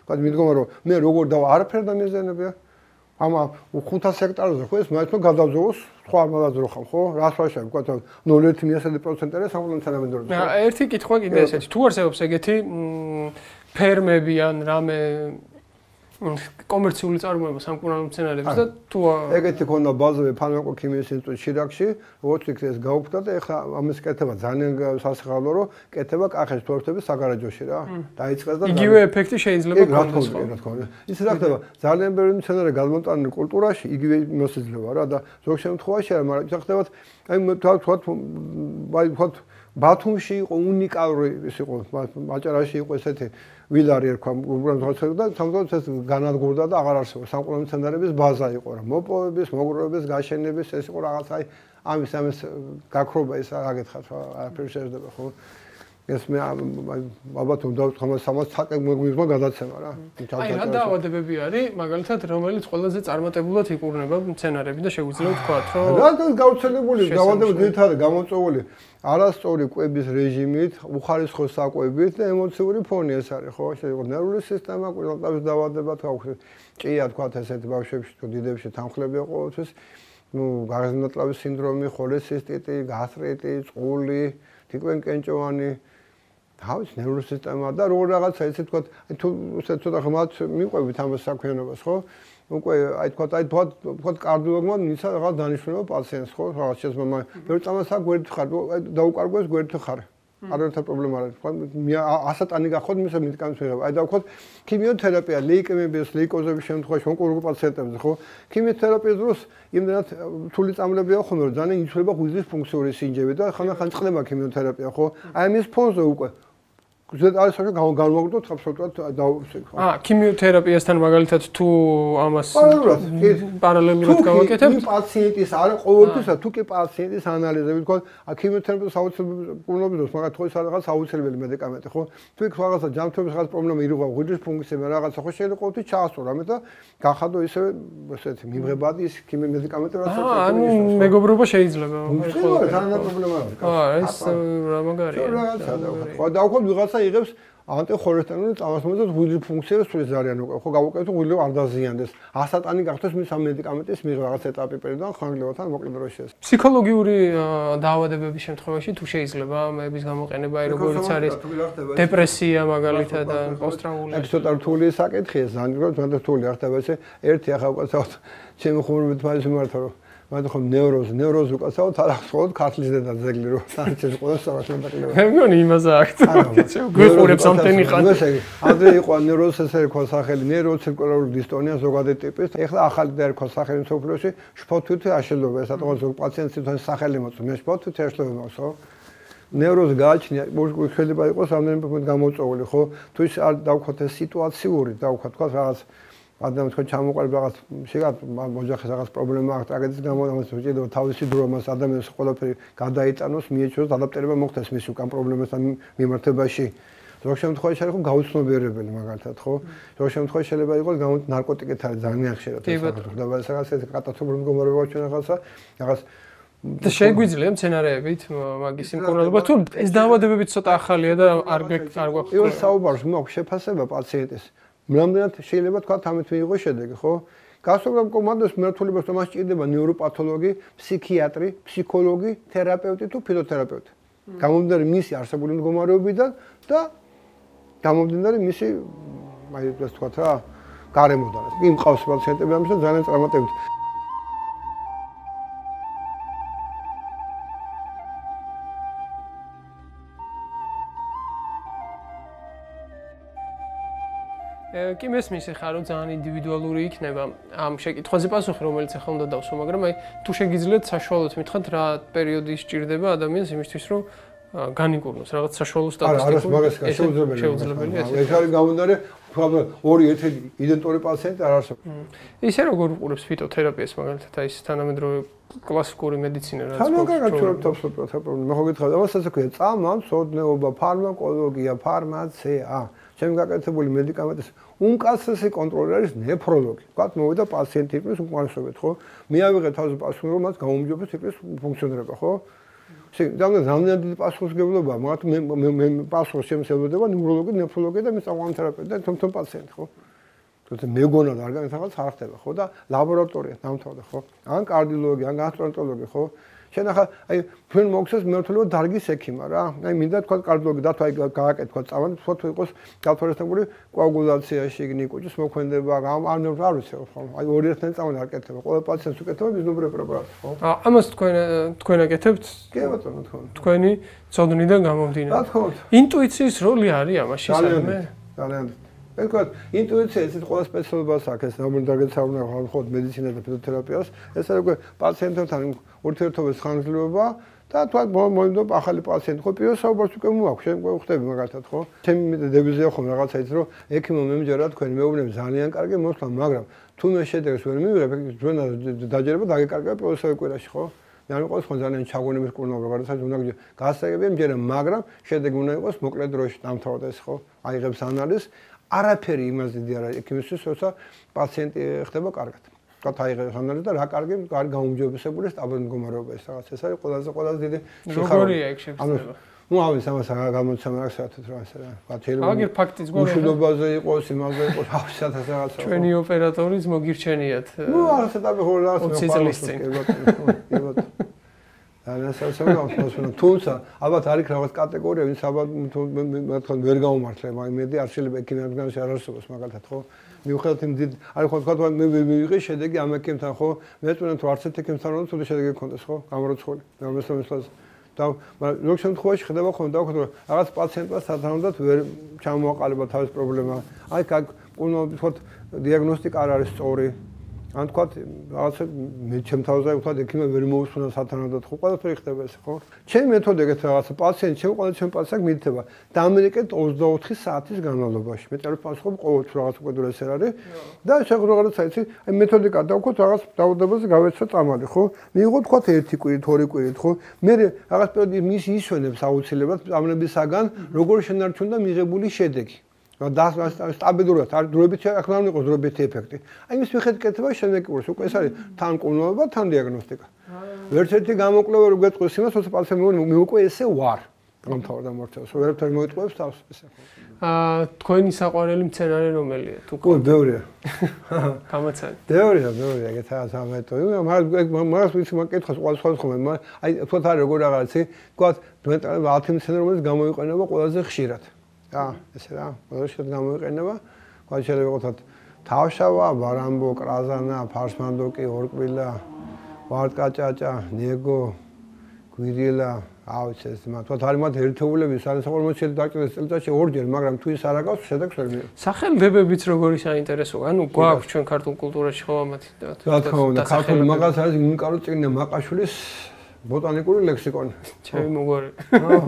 A: თქვა მიდგომა რომ მე როგორ დავა არაფერ და მიზანებია ამა 500 ჰექტარზე ხო ეს მაინც გადავზოვოს სხვა ამალაზე ხომ ხო რას ვაშავ თქვა 0.1% არის სამყაროს თანამედროვე
B: ერთი კითხვა კიდე ესეთი თუ არსებობს ეგეთი ფერმები ან რამე კომერციული წარმოება სამკურნალო მცენარეების და თუ
A: ეგეთი ქონდა ბაზოვე ფარმაკოქიმიის ინსტიტუტში შირაკში როგორც იქ ეს გაუქმდა და ეხლა ამის კეთება ძალიან სასიხარულო რომ კეთება კახეთის თორთების საგარეჯოში რა დაიწყეს და
B: იგივე ეფექტი შეიძლება
A: გქონდეს ხო ის რა ხდება ძალიან ბევრი მცენარე გადმოტანილი კულტურაში იგივე მოსიძლება რა და ზოგ შემთხვევაში არა მაგრამ ის ხდება აი თქვა ბათუმში იყო უნიკალური ის იყო მაჭარაში იყო ესეთი ვილარი ერქვა უბრალოდ და თამბოთ ეს განადგურდა და აღარ არსებობს სამყაროს მცენარების ბაზა იყო რა მოპოვების მოგროვების გაშენების ეს იყო რაღაც აი ამის გაქრობა ის რა გითხათ არაფერი შეიძლება ხო ეს მე ალბათ უნდა ვთქვა სამას თაკმოგმიზმა გადაცემა რა
B: აი რა დაავადებები არის მაგალითად რომელიც ყველაზე წარმატებულად იკურნება მცენარები და შეგვიძლია ვთქვათ რომ
A: რა გავრცელებული დაავადებები ძირითადად გამოწვეული არასწორი კვების რეჟიმით, უხარისხო საკვებით და ემოციური ფონი ეს არის, ხო? შეიძლება ნერვული სისტემა, კვირალტავის დაავადება, თქვა, ჭია თქვა ესეთი ბავშვებში თუ დიდებში თანხლები ყოველთვის, გაღიზნატლავის სინდრომი, холецистიტი, გასტრიტი, წყული, თიკვენკენჭოვანი, თავის ნერვული სისტემა და როგორ რაღაცა ესე თქვა, თუ ცოტა ხმად მიყვებით ამ საქმიანობას, ხო? უკვე აი თქვა კარდიოლოგმა ნიშნა რაღაც დანიშნულება პაციენტს ხო რაღაც შეიძლება ბევრი წამასა გვერდით ხარ დაუკარგვეს გვერდით ხარ არ ერთად პრობლემა არის თქვა მე ასატანი გახოთ მის მედიკამენტს ვიღებ აი დავქოთ ქიმიოთერაპია ლეიკემიების ლეიკოზების შემთხვევაში ონკოლოგიურ პაციენტებზე ხო ქიმიოთერაპიის დროს იმდენად რთული წამლებია ხოლმე რომ ძალიან იცვლება ღვიძლის ფუნქციური სინჯები და ხანახან წყდება ქიმიოთერაპია ხო აი ამის ფონზე უკვე არის საერთოდ განმოგდოთ აბსოლუტურად დაუვსებ.
B: ქიმიოთერაპიასთან მაგალითად თუ ამას პარალელურად გავაკეთებთ?
A: თუ პაციენტის არ ყოველთვის თუ კი პაციენტის ანალიზები თქვა, ქიმიოთერაპიის აუცილებლობის დროს მაგათ ხო ის რაღაც აუცილებელი მედიკამენტი ხო? თუ იქ რაღაცა ჯანმრთელობის რაღაც პრობლემა ირღვევა ღვიძლის ფუნქციები რაღაცა ხო შეიძლება ყოველთვის ჩაასწრო რამე და გახადო ისე ესეთი მიმღებადი ის მედიკამენტი რაც
B: ანუ მეგობრობა შეიძლება.
A: ხო, თანა პრობლემა არის.
B: ეს რა მაგარია.
A: ხო, დავქოთ ვიღაცა იღებს ანტიხოლესტერინული წამასწავლებლად ღვიძლის ფუნქციებს სულის ძალიან უკვე ხო გავუკეთო ღვიძლი არ დაზიანდეს ასატანი გახდეს მის ამ მედიკამენტის მიღება რაღაც ეტაპი პერიოდიდან ხანგრძლივად მოკლე დროში ეს
B: ფსიქოლოგიური დაავადებების შემთხვევაში თუ შეიძლება ამების გამოყენება აი როგორც არის დეპრესია მაგალითად და პოსტტრაუმული
A: ეს ცოტა რთული საკითხია ზანგროდ მაგრამ რთული არ ხდება ესე ერთი ახლა უკაცრავად ჩემი ხუმრობით მაინც მიმართა რომ მაგრამ ხომ ნევროზი უკაცრავად არ ახსოვოთ ქართლის დედა ძეგლი რომ საერთოდ ყველა სამართლიანად დაკლება.
B: მე მგონი იმაზე აქ. გვიყურებს ამდენი ხანი.
A: ადრე იყო ნევროზი ესე ერქვა სახელი ნეიროცირკულარული დისტონია ზოგადი ტიპის. ეხლა ახალი და ერქვა სახელი მსოფლიოში შფოთვითი აშლილობა. ეს ატყვა ზოგ პაციენტს თვითონ სახელი მოწვევს. მე შფოთვითი აშლილობა მაქვს, ხო? ნევროზი გააჩნია, შეიძლება იყოს რამდენიმე გამოწვეული, ხო? თუ ის არ დავქოთ ეს სიტუაციური, დავქოთ თქვა რაღაც ადამიანს ხო ჩამოყალიბ რაღაც შეგათ ოჯახის რაღაც პრობლემა აქვს ტრაგედიის გამო ამას უჭირდება თავისი დრო მას ადამიანს ყველაფერი გადაიტანოს მიეჩვენოს ადაპტირება მოხდეს მის უკან პრობლემასთან მიმართებაში ზოგ შემთხვევაში არის ხო გაუცნობიერებელი მაგალითად ხო ზოგ შემთხვევაში შეიძლება იყოს ნარკოტიკით არის ძალიან ხშირად ხდება ეს რაღაც კატასტროფული მდგომარეობა ჩვენ რაღაც
B: და შეგვიძლია მცენარეებით მაგის იმკურნალობა თუ ეს დაავადებები ცოტა ახალია და არ გვაქვს
A: იოს საუბარს მაქვს შეფასება პაციენტის რამდენად შეიძლება თქვა ამით მიიღოს შედეგი ხო გასაგებ კომანდას მმართველობას თომას ჭირდება ნეიროპათოლოგი ფსიქიატრი ფსიქოლოგი თერაპევტი თუ ფიზიოთერაპევტი გამომდინარე მისი არსებული მდგომარეობიდან და გამომდინარე მისი აი ეს თქვა რა გარემოდან იმ ყავს პაციენტები ამის და ძალიან წარმატებით
B: კი მესმის ხა რომ ძალიან ინდივიდუალური იქნება ამ შეკითხვაზე პასუხი რომელიც ახლა უნდა დავსვა მაგრამ აი თუ შეგიძლიათ საშუალოდ მითხრათ რა პერიოდი სჭირდება ადამიანს იმისთვის რომ განიკურნოს რაღაც საშუალო სტატისტიკა
A: ეს შეუძლებელია ეს არის გამომდინარე პრობლემა ორი ერთი იდენტური პაციენტი არ არსებობს
B: ისე როგორ უყურებს ფიტოთერაპიას მაგალითად აი ეს თანამედროვე კლასიკური მედიცინა რაც
A: თავს მე ხო გითხრა ამასაც ქვია წამამცოდნეობა ფარმაკოლოგია ფარმაცია ჩემ გაკეთებული მედიკამენტის უმკაცრესი კონტროლი არის ნეფროლოგი. ვთქვათ, მოვიდა პაციენტი იყვის უკმარისობით, ხო? მე ავიღე თავზე პასუხი, რომ მას გაუმჯობეს იყვის ფუნქციონირება, ხო? რამდენად დიდი პასუხისმგებლობაა, მაგრამ მე პასუხს შემსწავლდება ნევროლოგი, ნეფროლოგი და მისაღამო თერაპევტი და თვითონ პაციენტი, ხო? თუმცა მეგონა და არგანეთაღაც არ ხდება, ხო? და ლაბორატორია დამთავრდა, ხო? ან კარდიოლოგი, ან გასტროენტეროლოგი, ხო? შენ ახლა აი თქვენ მოგცეს მმართველობა დარგის ექიმა რა. აი მინდა თქვა კარდიოლოგი და თქვა გააკეთქვა წავან, თქო იყოს გაფორესტებული კოაგულაციაში ნიკოჭის მოქმედება, არ ვიცი ხო. აი ორი ერთად წავან არ კეთდება. ყველა პაციენტს უკეთდება მიზნობრივი პრეპარატი, ხო?
B: ამას თქვენ აკეთებთ?
A: კი ბატონო, თქვენ.
B: თქვენი წოდნიდან გამომდინარე.
A: რა თქმა უნდა.
B: ინტუიციის როლი არის ამაში საერთოდ?
A: ძალიან. ეკოთ ინტუიცია ეს ყველა სპეციალობას აქვს ეს რომელდაგეც საუბარია ხო მედიცინას და ფიზიოთერაპიას ეს არის პაციენტთან ურთიერთობის ხანგრძლივობა და თქვა მოიმდო ახალი პაციენტი ხო პირველ საუბარს უკვე მოაქვს შენ ხვდები მაგალითად ხო ჩემი დებიზია ხომ რაღაცა ის რომ ექიმო მემჯერა თქვენ მეუბნები ძალიან კარგი მოსვლა მაგრამ თუ მე შედეგს ვერ მივიღებ ჩვენ დაჯერება დაგეკარგება პროცესები კვირაში ხო მე არ მიყავს ხო ძალიან ჩაგონების კურნალობა გადასაც უნდა გასაგებია მჯერა მაგრამ შედეგი უნდა იყოს მოკლე დროში დამთავრდეს ხო აიღებს ანალიზს არაფერი იმაზე დიდი არა ექიმისთვის როცა პაციენტი ხდება კარგად თქვა აიღებს ანალიზს და რა კარგი გაუმჯობესებული სტაბილური მდგომარეობა ეს რაღაც ეს არის ყველაზე დიდი
B: როგორია ეგ შეგვიძლია
A: ну ავი სამას გამოცემა აქვს საერთოდ რა ასე რა
B: შეიძლება აგერ ფაქტიც გვაქვს
A: უშუალობაზე იყოს იმაზე იყოს ავი საათას რაღაცა
B: ჩვენი ოპერატორიც მოგირჩენიათ
A: ну ასე და ხო რაღაც
B: 20 წლის წინ
A: თუმცა ალბათ არის რაღაც კატეგორია ვინც ალბათ თქვენ ვერ გაუმართლებ აი მედი არ შეიძლება ექიმებთან არ არსებობს მაგალითად ხო მიუხედავად იმ დიდ არის ხო თქვა მე მივიღე შედეგი ამ ექიმთან ხო მე წვენა თუ არც ერთ ექიმთან რომ თუ შედეგი გქონდეს ხო გამოროცხული ნორმალურად და მაგრამ როგორ შემთხვევაში ხდება ხოლმე და ვქოთ რომ რაღაც პაციენტმა სათანადოდ ვერ ჩამოაყალიბა თავის პრობლემა აი თქვათ დიაგნოსტიკა არ არის სწორი ან თქვათ რაღაცა მე ჩემ თავზე ვთქვათ ექიმი ვერ მოусვნა სათანადოდ ხო ყველაფერი ხდება ეს ხო ჩემი მეთოდი ეგეთ რაღაცა პაციენტი ჩემ პაციენტს მითითება დამრეკეთ 24 საათის განმავლობაში მე წერ პასუხობ ყოველთვის რაღაც უკიდურეს არ არის და შეგვიძლია იცი აი მეთოდიკა დავქოთ რაღაც დაავადებაზე გავეცვა წამალი ხო მიიღო თქვათ 1 კვირით 2 კვირით ხო მე რაღაც პერიოდი მის ისვენებს აუცილებლად წამლებისაგან როგორ შენარჩუნდა მიღებული შედეგი და სტაბილურად არ დროებით ახლა არ იყოს დროებითი ეფექტი. აი იმის მიხედვით კეთება შემდეგ კურსი. უკვე ეს არის თან კურნალობა, თან დიაგნოსტიკა. ვერც ერთი გამოკვლევა რო გეტყვის იმას, თორსა პაციენტი მე უკვე ესე ვარ. გამთავრდა მორჩას. ვერაფერი მოიტყვევს თავს ესე.
B: თქვენი საყვარელი მცენარე რომელია? თუ
A: ხო, ბევრია.
B: გამოცანი.
A: ბევრია, ეგეთა სამეთო. მაგას ვიცი მაგკითხავს ყოველთვის ხომ. აი თქვათ არის როგორ რაღაცი, თქვათ 10 მცენარე რომელიც გამოიყენება ყველაზე ხშირად. ესე რა, მოდი გამოიყენება. ყოველ შეიძლება ვიყოთ თავშავა, ბარამბო, კრაზანა, ფარშმანდოკი, ორკბილა, ვარდკაჭაჭა, ნეგო, გვირიელა, ავიც ეს თქვათ არის მათ ერთეულები, სანსაკურმოდ შეიძლება დაგჭირდეს წელიწადში ორჯერ, მაგრამ თუ ის არ აკავს, შედეგს ვერ მიიღებს.
B: სახელმდებებიც როგორი საინტერესოა, ანუ გვაქვს ჩვენ ქართულ კულტურაში ხო ამათი
A: რა თქმა უნდა, ქართული მაგას არის უნიკალური წიგნი მაყაშვილის ბოტანიკური ლექსიკონი.
B: ჩემი მოგვარი.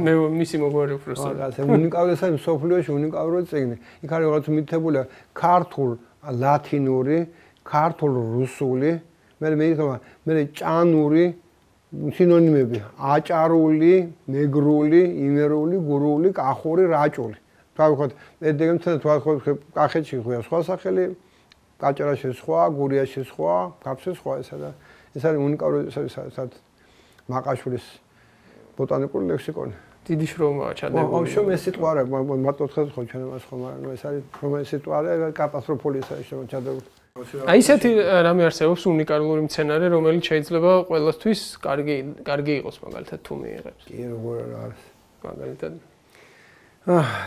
B: მე მისი მოგვარი უბრალოდ.
A: ასე უნიკალურია მსოფლიოში უნიკალური წიგნი. იქ არის რაღაც მითითებულია ქართულ ლათინური, ქართულ-რუსული, მე ჭანური სინონიმები, აჭარული, მეგრული, იმერული, გურული, კახური, რაჭული. თავად ედეგემთან თქვა კახეთში ხოა სხვა სახელი, კაჭარაში სხვა, გურიაში სხვა, ქაფში სხვა ესა და ეს არის უნიკალური სადაც მაყაშვილის ბოტანიკური ლექსიკონი.
B: დიდი შრომაა ჩადებული.
A: ბავშვო მე სიტყვა არა, მარტო ხელ ხო ჩვენ მას ხომ არა, ეს არის რომელიც სიტყვა არა, კატასტროფული არის ჩადებული.
B: აი ესეთი რამე არსებობს უნიკალური მცენარე, რომელიც შეიძლება ყველასთვის კარგი იყოს მაგალითად თუ მიიღებს.
A: კი, როგორ არის.
B: მაგალითად.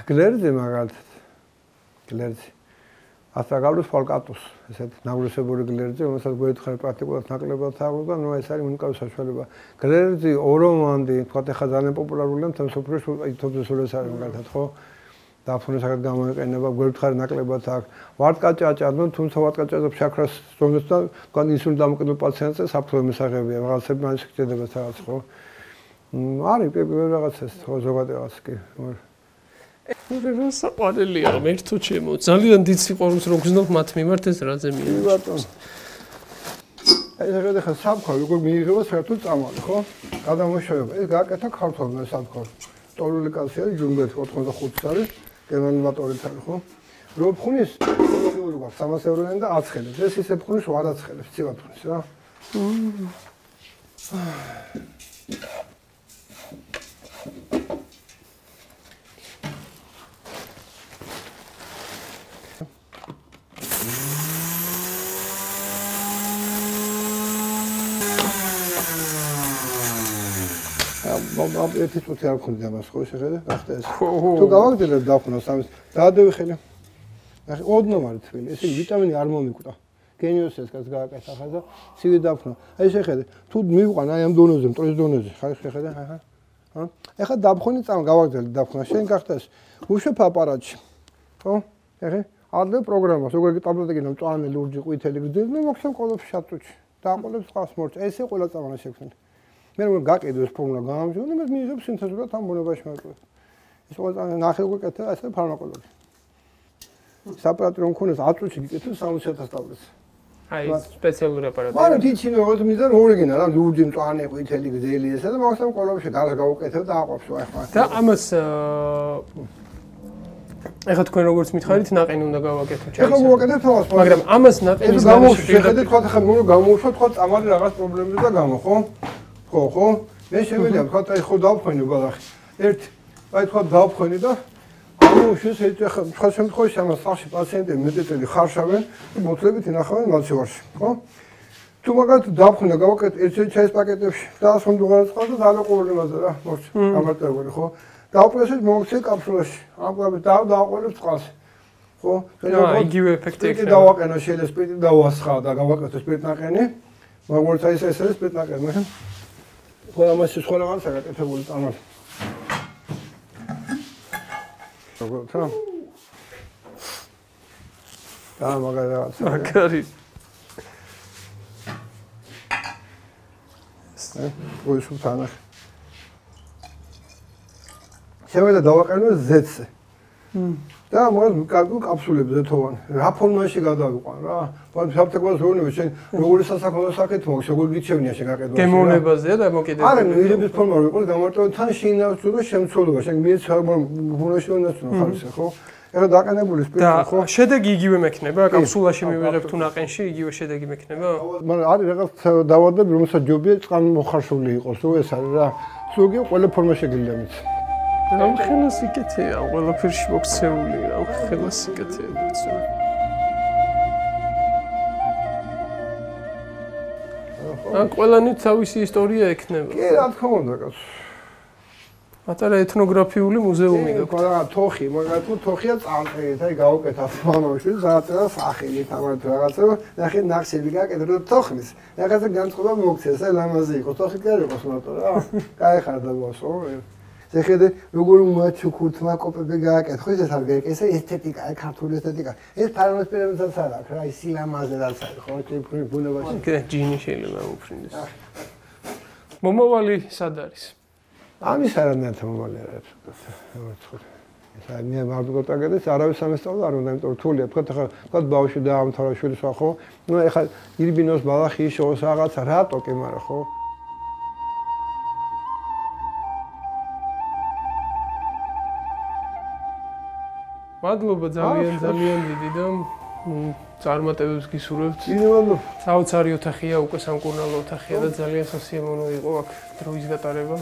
A: გლერძი მაგალითად. გლერძი. ასტრაგალუს ფოლკატუს, ესეთი ნაგვისებური გლერძი, რომელსაც გვერდხარ პრაქტიკულად ნაკლებად აქვს და ნუ ეს არის უნიკალური საშუალება. გლერძი, ორომანდი, თქვა ეხლა ძალიან პოპულარულია მთელ მსოფლიოში, თოთესულეს არის მაგალითად, ხო? დაფუნებისაგან გამოიყენება, გვერდხარ ნაკლებად აქვს. ვარდკაჭაჭა, ნუ თუმცა ვარდკაჭაჭა შაქრას ზონეს და თქვენ ინსულინ დამოკიდებული პაციენტზე საფრთხე მისაღებია, რაღაცები მაინც ხდება რაღაც, ხო? არის რაღაცას, ხო, ზოგადად რაღაც კი.
B: რა საყვარელია, მერთო ჩემო, ძალიან დიდ სიყვარულს რო გზნობ მათ მიმართ ეს რაზე მიიღებს.
A: ეს რა ხა საფქო, როგორ მიიღება საერთოდ წამალი, ხო? გადამოშოება. ეს გააკეთა ქართულმა საფქო. ტოლული კალცი არის ჯუნგლეთ 85 არის, გენერატორით არის, ხო? რო ფხუნის, როგორ გვაქვს 300 ევროდან და აცხელებს. ეს ისე ფხუნის არ აცხელებს, ცივად ფხუნის რა. ეს თვითონ არ ხონდა მას ხო შეხედე გახდა ეს თუ გავაგრძელებ დავხნო სამის დაადევი ხელი ნახე ოდნოვარი თვილი ესე ვიტამინი არ მომიკვდა გენიოსეს კაც გააკეთა ხა და ცივი დავხნო აი შეხედე თუ მივყვან აი ამ დონეზე მტრის დონეზე ხარ შეხედე აჰა ეხა დავხონი წამ გავაგრძელე დავხნა შენ გახდა ეს უშვებ აპარატში ხო ეხე ადლე პროგრამას როგორ ტაბლეტი მწვანე ლურჯი ყვითელი გძებნი მოხსენ ყოლებს შატუჩი დააყოლებს ყავს მორჩ ესე ყველა წამანა შექმნი მე რომ გაკეთე ეს ფორმულა გამომჟღავნე მე მიიღებ სინთეზურად ამ ბუნებაში მოვიყვე ეს ყველა ნახე უკეთე ასე ფარმაკოლოგი საპარატი რომ ქონდეს 10 წუთში გიკეთე 60000 ტაბლეტს
B: აი სპეციალური აპარატი
A: მაგრამ თითქოს როგორც მიზან ორიგინალ რა ლურჯი მწვანე ყვითელი გძელი ესა და მოხსენ ყოლებში გავუკეთებ და აყვავს ახლა
B: და ამას ეხლა თქვენ როგორც მითხარით ნაყინი უნდა გავაკეთო ჩაის
A: ეხლა მოვაკეთებ თავს
B: მაგრამ ამას ნაყინის
A: გამოში შეხედეთ თქვა ხა მო გამოვშვა თქვა წამალი რაღაც პრობლემები და გამო ხო ხო მე შემიძლია თქვა აი ხო დავფრენი ბალახი ერთი აი თქვა დავფრენი და გამოვშვის ეს ხა სხვა შემთხვევაში ამას სახში პაციენტები მეტეტელი ხარშავენ მოთლებით ინახავენ მალჩევარში ხო თუ მაგათ დავფრენი გავაკეთე ერთ ჩაის პაკეტებში და ასონ დუღარას ყავს და დააყოლე მასა რა მორჩ გამარტებული ხო დავპრესეთ მოვცე კაფსულაში ამგვარად დავაყოლებ წყალს ხო
B: იგივე ეფექტი
A: ექნება დავაყენო შეიძლება სპირტი დავასხა და გავაკეთე სპირტნაყენი მაგრამ ეს არის სპირტნაყენი მაგრამ ყველა მასში სხვა რაღაცა გაკეთებული წამალი. როგორ და მაგალითად
B: მაგარი.
A: ეს უთანა. შეიძლება დავაყენო ზეთზე. და მაგას კარგი კაფსულებზე თოვან. რა ფორმაში გადავიყვან რა? საფთაგვას რონები შენ როგორი სასაქონლო საკითხი მოქვს, როგორ გიჩვენია შეგაყედვა.
B: გემოვნებაზეა და მოკიდებული.
A: არა, მიღების ფორმა რო იყოს, გამარტო თან შინავს თუ შემცველობა, შენ მიეც ბუნაში უნდა ხარისე, ხო? ეხლა დაყენებული სპირტი ხო?
B: და შედეგი იგივე მექნება, კაფსულაში მივიღებ თუ ნაყენში იგივე შედეგი მექნება?
A: მაგრამ არის რაღაც დავადებ, რომელსაც ჯობია წყალი მოხარშული იყოს, თუ ეს არის რა. ზოგი ყველა ფორმა შეგიძლია მით.
B: რა ხელა სიკეთეა, ყველაფერში მოქცეული, რა ხელა სიკეთეა ბიცო. ან ყველანი თავისი ისტორია ექნება.
A: კი, რა თქმა უნდა, კაცო.
B: მატარა ეთნოგრაფიული მუზეუმი
A: გაქვს. რა თოხი, მაგათო თოხია წამყით, აი გავუკეთოთ მამაშვილი, ზააწერა სახელი თამარ რაღაცა, ნახე ნახშები გაკეთე და თოხნის. რაღაცა განწყობა მოგცეს, აი ლამაზი იყოს, თოხი კი არ იყოს მარტო რა. კაი ხარდა მოსო. შეხედე როგორ მოაჩუქურთმა კოპები გააკეთე, ხო ეს არ გაიგე, ეს ესთეტიკა, აი ქართული ესთეტიკა. ეს ფარმასპირებსაც არ აქვს, რა ის სილამაზედაც არის, ხო, ბუნებაში.
B: კი, ჯინი შეიძლება უფრინდეს. მომავალი სად არის?
A: ამის არანაირად მომავალი არ არის. მე ვარდგოთ აგერეს არავის სამესწავლო არ უნდა, იმიტომ რომ თულია თქვა ახლა თქვა ბავშვი დაამთავრა შვილის ხო? ნუ ახლა ირბინოს ბალახი ისოს რაღაცა რატო კი მაგრამ ხო?
B: მადლობა ძალიან დიდი და წარმატებებს გისურვებთ.
A: მადლობა.
B: საოცარი ოთახია, უკვე სამკურნალო ოთახია და ძალიან სასიამოვნო იყო აქ დროის გატარება.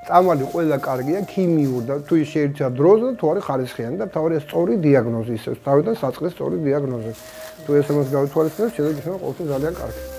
A: წამალი ყველა კარგია, ქიმიურ და თუ შეიძლება დროზე თუ არის ხარისხიანი და თავი სწორი დიაგნოზი ისევ თავიდან საწყის სწორი დიაგნოზი. თუ ეს ამას გავითვალისწინებთ, შეიძლება გითხრათ ყოველთვის ძალიან კარგი.